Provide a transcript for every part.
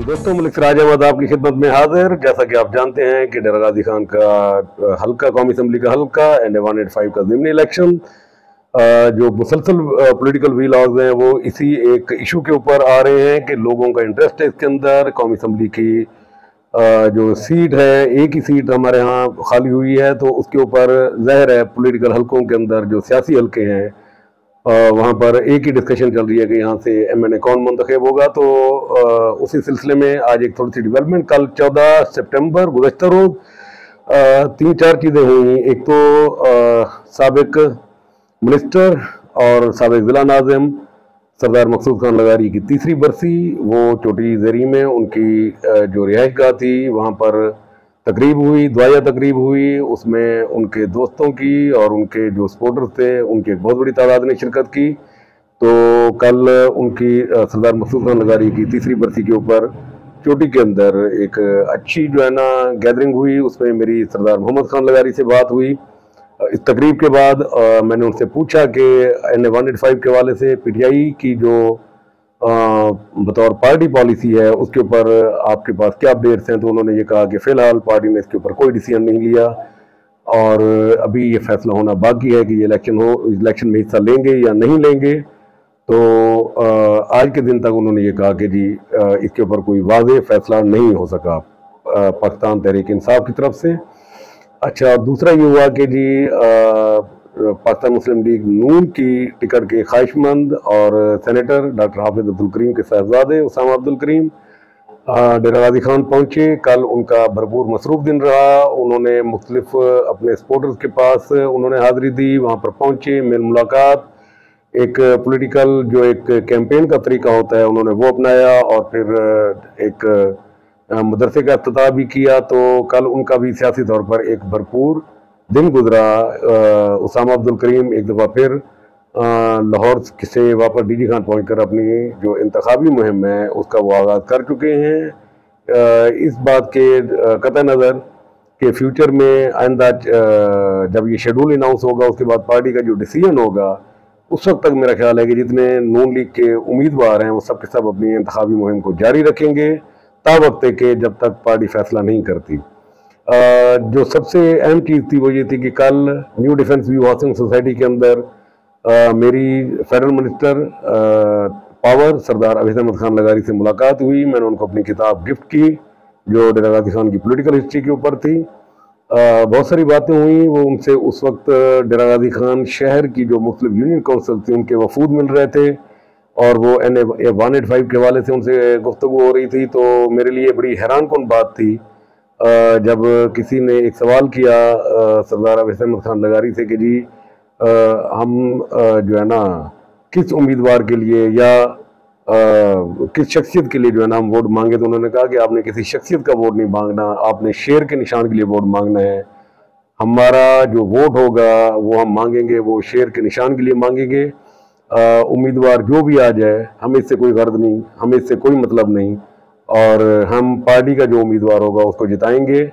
दोस्तों, मलिक सिराज अहमद आपकी खिदमत में हाजिर। जैसा कि आप जानते हैं कि डरा गाजी खान का हल्का, कौमी असम्बली का हल्का एंड 185 का ज़िमनी इलेक्शन, जो मुसलसल पॉलिटिकल वीलॉग्स हैं वो इसी एक इशू के ऊपर आ रहे हैं कि लोगों का इंटरेस्ट है इसके अंदर। कौमी असम्बली की जो सीट है, एक ही सीट हमारे यहाँ खाली हुई है, तो उसके ऊपर ज़ाहिर है पॉलिटिकल हल्कों के अंदर जो सियासी हल्के हैं वहाँ पर एक ही डिस्कशन चल रही है कि यहाँ से एमएनए कौन मुंतखब होगा। तो उसी सिलसिले में आज एक थोड़ी सी डेवलपमेंट, कल 14 सितंबर गुज़श्ता रोज़ 3-4 चीज़ें हुई। एक तो साबिक मिनिस्टर और साबिक ज़िला नाज़िम सरदार मकसूद खान लगारी की तीसरी बरसी, वो चोटी ज़ेरी में उनकी जो रिहाइशगाह थी वहाँ पर तकरीब हुई, दुआया तकरीब हुई। उसमें उनके दोस्तों की और उनके जो सपोर्टर्स थे उनकी एक बहुत बड़ी तादाद ने शिरकत की। तो कल उनकी सरदार मकसूद खान लगारी की तीसरी बरसी के ऊपर चोटी के अंदर एक अच्छी जो है ना गैदरिंग हुई। उसमें मेरी सरदार मोहम्मद खान लगारी से बात हुई। इस तकरीब के बाद मैंने उनसे पूछा कि NA-185 के हवाले से पीटीआई की जो बतौर पार्टी पॉलिसी है उसके ऊपर आपके पास क्या अपडेट्स हैं। तो उन्होंने ये कहा कि फ़िलहाल पार्टी ने इसके ऊपर कोई डिसीजन नहीं लिया और अभी ये फैसला होना बाकी है कि ये इलेक्शन में हिस्सा लेंगे या नहीं लेंगे। तो आज के दिन तक उन्होंने ये कहा कि जी इसके ऊपर कोई वाज़ेह फैसला नहीं हो सका पाकिस्तान तहरीक इंसाफ की तरफ से। अच्छा, दूसरा ये हुआ कि जी पाकिस्तान मुस्लिम लीग नून की टिकट के ख्वाहिशमंद और सेनेटर डॉक्टर हाफिज अब्दुल करीम के साहबजादे उसामा अब्दुल करीम डेरा गाजी खान पहुँचे। कल उनका भरपूर मसरूफ़ दिन रहा। उन्होंने मुख्तलिफ अपने सपोर्टर्स के पास उन्होंने हाज़िरी दी, वहाँ पर पहुँचे, मेल मुलाकात, एक पॉलिटिकल जो एक कैंपेन का तरीका होता है उन्होंने वो अपनाया और फिर एक मदरसे का इफ्तिताह भी किया। तो कल उनका भी सियासी तौर पर एक भरपूर दिन गुजरा। उसामा अब्दुल करीम एक दफ़ा फिर लाहौर से वापस डीजी खान पहुंचकर अपनी जो इंतखाबी मुहिम है उसका वो आगाज़ कर चुके हैं। इस बात के कतई नज़र कि फ्यूचर में आइंदा जब ये शेड्यूल अनाउंस होगा उसके बाद पार्टी का जो डिसीजन होगा उस वक्त तक मेरा ख्याल है कि जितने नून लीग के उम्मीदवार हैं वो सब के सब अपनी इंतखाबी मुहिम को जारी रखेंगे तावक्त के जब तक पार्टी फैसला नहीं करती। जो सबसे अहम चीज़ थी वो ये थी कि कल new defence view housing society के अंदर मेरी फेडरल मिनिस्टर पावर सरदार अवैध अहमद खान लगारी से मुलाकात हुई। मैंने उनको अपनी किताब गिफ्ट की जो डेरा गाजी खान की पॉलिटिकल हिस्ट्री के ऊपर थी। बहुत सारी बातें हुई। वो उनसे उस वक्त डेरा गाजी खान शहर की जो मुख्तलिफ यूनियन काउंसिल थी उनके वफूद मिल रहे थे और वो NA-185 के हवाले से उनसे गुफ्तगू हो रही थी। तो मेरे लिए बड़ी हैरान कौन बात थी जब किसी ने एक सवाल किया सरदार अवैध अहमद खान लगारी से कि जी हम जो है ना किस उम्मीदवार के लिए या किस शख्सियत के लिए जो है ना हम वोट मांगे। तो उन्होंने कहा कि आपने किसी शख्सियत का वोट नहीं मांगना, आपने शेर के निशान के लिए वोट मांगना है। हमारा जो वोट होगा वो हम मांगेंगे, वो शेर के निशान के लिए मांगेंगे। उम्मीदवार जो भी आ जाए हमें इससे कोई गर्द नहीं, हमें इससे कोई मतलब नहीं और हम पार्टी का जो उम्मीदवार होगा उसको जिताएंगे।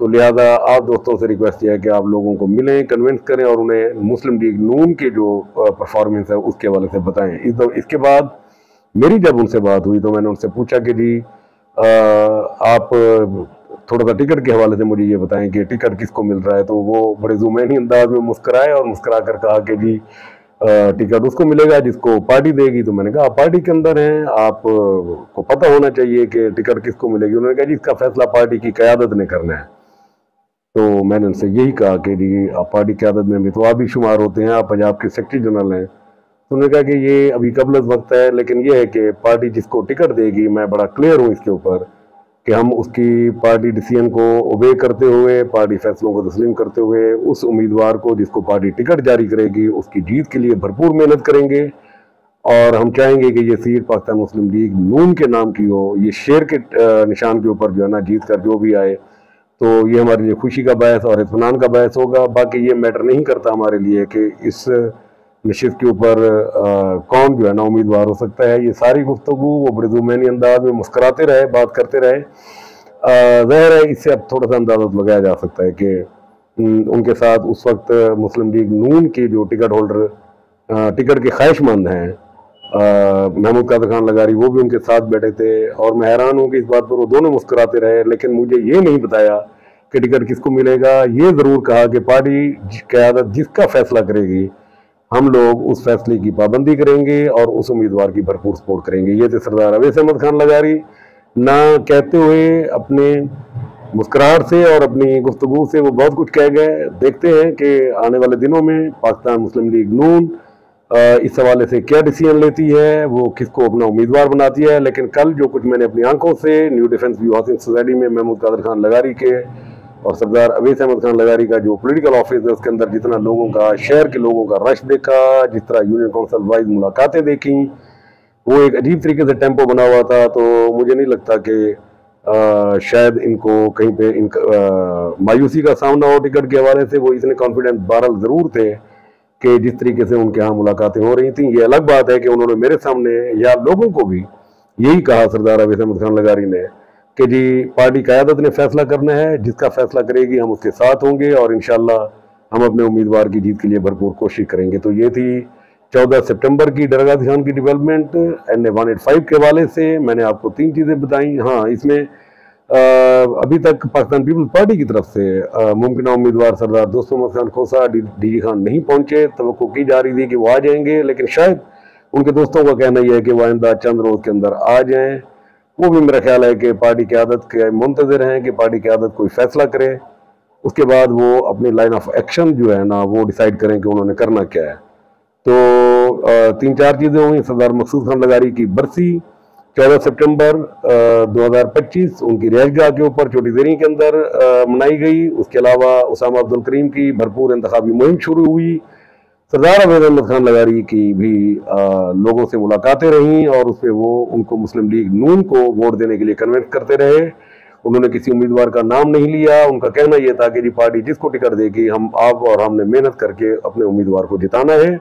तो लिहाजा आप दोस्तों से रिक्वेस्ट है कि आप लोगों को मिलें, कन्विंस करें और उन्हें मुस्लिम लीग नून के जो परफॉर्मेंस है उसके हवाले से बताएं। इसके बाद मेरी जब उनसे बात हुई तो मैंने उनसे पूछा कि जी आप थोड़ा सा टिकट के हवाले से मुझे ये बताएं कि टिकट किसको मिल रहा है। तो वो बड़े जुमैनी अंदाज में मुस्कराए और मुस्करा कर कहा कि जी टिकट उसको मिलेगा जिसको पार्टी देगी। तो मैंने कहा आप पार्टी के अंदर हैं, आप को पता होना चाहिए कि टिकट किसको मिलेगी। उन्होंने कहा जी इसका फैसला पार्टी की क़यादत ने करना है। तो मैंने उनसे यही कहा कि जी आप पार्टी क़यादत में भी तो आप भी शुमार होते हैं, आप पंजाब के सेक्रेटरी जनरल हैं। तो उन्होंने कहा कि ये अभी कबल वक्त है, लेकिन ये है कि पार्टी जिसको टिकट देगी मैं बड़ा क्लियर हूँ इसके ऊपर कि हम उसकी पार्टी डिसीजन को ओबे करते हुए, पार्टी फैसलों को तस्लीम करते हुए उस उम्मीदवार को जिसको पार्टी टिकट जारी करेगी उसकी जीत के लिए भरपूर मेहनत करेंगे। और हम चाहेंगे कि ये सीट पाकिस्तान मुस्लिम लीग नून के नाम की हो, ये शेर के निशान के ऊपर जो है ना जीत कर जो भी आए तो ये हमारे लिए खुशी का बायस और इत्मीनान का बायस होगा। बाकी ये मैटर नहीं करता हमारे लिए कि इस नशिस्त के ऊपर कौन जो है ना उम्मीदवार हो सकता है। ये सारी गुफ्तगू वो बड़े जुमैनी अंदाज में मुस्कराते रहे, बात करते रहे। ज़ाहिर है इससे अब थोड़ा सा अंदाज़ा लगाया जा सकता है कि उनके साथ उस वक्त मुस्लिम लीग नून के जो टिकट होल्डर टिकट के ख्वाहिशमंद हैं महमूद कादर खान लगारी वो भी उनके साथ बैठे थे, और मैं हैरान हूँ कि इस बात पर वो दोनों मुस्कुराते रहे, लेकिन मुझे ये नहीं बताया कि टिकट किसको मिलेगा। ये ज़रूर कहा कि पार्टी क़यादत जिसका फैसला करेगी हम लोग उस फैसले की पाबंदी करेंगे और उस उम्मीदवार की भरपूर सपोर्ट करेंगे। ये थे सरदार अवैस अहमद खान लगारी, ना कहते हुए अपने मुस्कुराहट से और अपनी गुफ्तगू से वो बहुत कुछ कह गए। देखते हैं कि आने वाले दिनों में पाकिस्तान मुस्लिम लीग नून इस हवाले से क्या डिसीजन लेती है, वो किसको अपना उम्मीदवार बनाती है। लेकिन कल जो कुछ मैंने अपनी आंखों से new defence view housing society में महमूद कादर खान लगारी के और सरदार अवैस अहमद खान लगारी का जो पॉलिटिकल ऑफिस है उसके अंदर जितना लोगों का, शहर के लोगों का रश देखा, जिस तरह यूनियन काउंसिल वाइज मुलाकातें देखी, वो एक अजीब तरीके से टेम्पो बना हुआ था। तो मुझे नहीं लगता कि शायद इनको कहीं पे मायूसी का सामना हो टिकट के हवाले से। वो इतने कॉन्फिडेंट बहरहाल ज़रूर थे कि जिस तरीके से उनके यहाँ मुलाकातें हो रही थी। ये अलग बात है कि उन्होंने मेरे सामने या लोगों को भी यही कहा, सरदार अवैस अहमद खान लगारी ने, कि जी पार्टी क़यादत ने फैसला करना है, जिसका फैसला करेगी हम उसके साथ होंगे और इंशाल्लाह हम अपने उम्मीदवार की जीत के लिए भरपूर कोशिश करेंगे। तो ये थी 14 सितंबर की डरगाज़ी खान की डेवलपमेंट NA 185 के हवाले से। मैंने आपको 3 चीज़ें बताई। हाँ, इसमें अभी तक पाकिस्तान पीपल्स पार्टी की तरफ से मुमकिन उम्मीदवार सरदार दोस्त मोहम्मद खान खोसा DG खान नहीं पहुंचे। तवक्को की जा रही थी कि वो आ जाएंगे, लेकिन शायद उनके दोस्तों का कहना यह है कि वो आइंदा चंद रोज के अंदर आ जाएं। वो भी मेरा ख्याल है कि पार्टी क़यादत के मुंतज़िर हैं कि पार्टी क़यादत कोई फैसला करे, उसके बाद वो अपनी लाइन ऑफ एक्शन जो है ना वो डिसाइड करें कि उन्होंने करना क्या है। तो 3-4 चीज़ें हुई। सरदार मकसूद खान लगारी की बरसी 14 सितंबर 2025 उनकी रिहाइशगाह के ऊपर छोटी देरी के अंदर मनाई गई। उसके अलावा उसामा अब्दुल करीम की भरपूर इंतखाबी मुहिम शुरू हुई। सरदार अवैस अहमद खान लगारी की भी लोगों से मुलाकातें रहीं और उसमें वो उनको मुस्लिम लीग नून को वोट देने के लिए कन्विंस करते रहे। उन्होंने किसी उम्मीदवार का नाम नहीं लिया। उनका कहना यह था कि जी पार्टी जिसको टिकट देगी हम आप और हमने मेहनत करके अपने उम्मीदवार को जिताना है।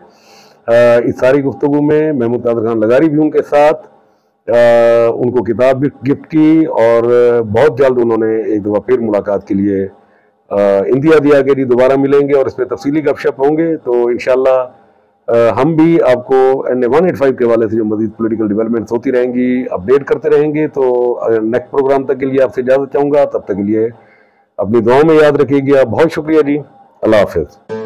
इस सारी गुफ्तगू में महमूद कादर खान लगारी भी उनके साथ उनको किताब भी गिफ्ट की और बहुत जल्द उन्होंने एक दफ़ा फिर मुलाकात के लिए इंदिया दिया कि जी दोबारा मिलेंगे और इस पर तफसीली गपशप होंगे। तो इंशाल्लाह हम भी आपको NA 185 के हवाले से जो मज़ीद पॉलिटिकल डेवलपमेंट्स होती रहेंगी अपडेट करते रहेंगे। तो नेक्स्ट प्रोग्राम तक के लिए आपसे इजाज़त चाहूँगा। तब तक के लिए अपनी दुआओं में याद रखिएगा। बहुत शुक्रिया जी। अल्लाह हाफिज़।